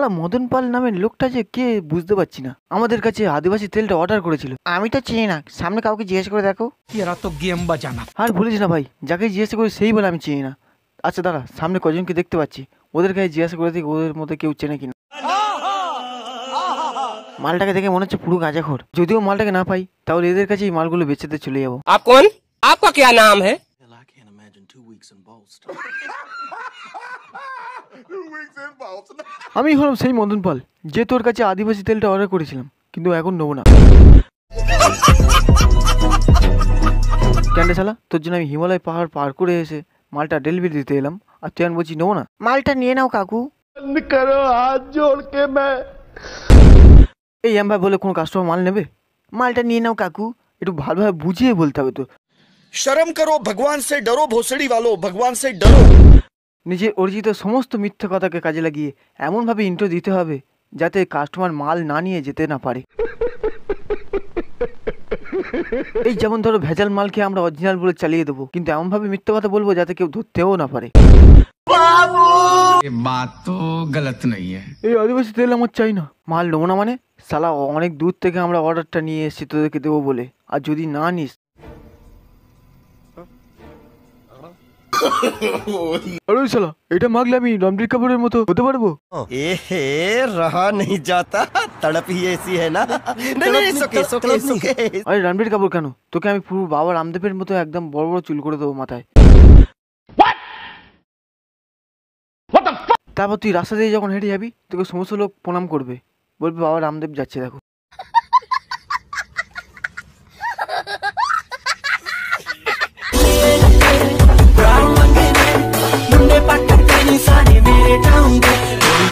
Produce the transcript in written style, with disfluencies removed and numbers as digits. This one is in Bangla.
শালা মদন পাল নামের লোকটা যে কে বুঝতে পারছি না। আমাদের কাছে আদিবাসী তেলটা অর্ডার করেছিল। আমি তো চিনি না, সামনে কাউকে জিজ্ঞেস করে দেখো। এরা তো গেম বাজানা। আর বলিস না ভাই, যাকে জিজ্ঞাসা করি সেই বলে আমি চিনি না। আচ্ছা দাঁড়া, সামনে কজনকে দেখতে পাচ্ছি, ওদের কাছে জিজ্ঞাসা করে দেখি ওদের মধ্যে কেউ চেনে কিনা। মালটাকে দেখে মনে হচ্ছে পুরো গাঁজাখোর। যদিও মালটাকে না পাই তাহলে এদের কাছে এই মালগুলো বেচতে চলে যাবো। आप कौन? आपका क्या नाम है? আমি হলাম সেই মদন পাল যে তোর কাছে আদিবাসী তেলটা অর্ডার করেছিলাম, কিন্তু এখন নেবো না। কেন রে শালা, তোর জন্য আমি হিমালয় পাহাড় পার করে এসে মালটা ডেলিভারি দিতে এলাম, আর তুই আমি বলছি নেবো না। মালটা নিয়ে নাও কাকু। এই ভাই বলে কোনো কাস্টমার মাল নেবে? মালটা নিয়ে নাও কাকু, একটু ভালোভাবে বুঝিয়ে বলতে হবে তো। शर्म करो, भगवान से डरो, भोसड़ी वालों, भगवान से डरो। নিজের অর্জিত সমস্ত মিথ্যে কথাকে কাজে লাগিয়ে এমনভাবে ইন্ট্রো দিতে হবে যাতে কাস্টমার মাল না নিয়ে যেতে না পারে। এই যেমন ধরো ভেজাল মালকে আমরা অরিজিনাল বলে চালিয়ে দেবো, কিন্তু এমনভাবে মিথ্যে কথা বলবো যাতে কেউ ধরতেও না পারে। ये बात तो गलत नहीं है। এই আদিবাসী তেল আমার চাই না। মাল নেবো না মানে? শালা অনেক দূর থেকে আমরা অর্ডারটা নিয়ে এসেছি তোদেরকে দেবো বলে, আর যদি না নিস। আরে শালা, এটা মাগলে আমি রণবীর কাপুরের মতো হতে পারবো? रहा नहीं जाता, तड़प ही ऐसी है ना। नहीं, सुके, सुके, सुके। আরে রণবীর কাপুর কেন, তোকে আমি পুরো বাবা রামদেবের মতো একদম বড় বড় চুল করে দেবো মাথায়। তারপর তুই রাস্তা দিয়ে যখন হেঁটে যাবি তোকে সমস্ত লোক প্রণাম করবে, বলবে বাবা রামদেব যাচ্ছে দেখো।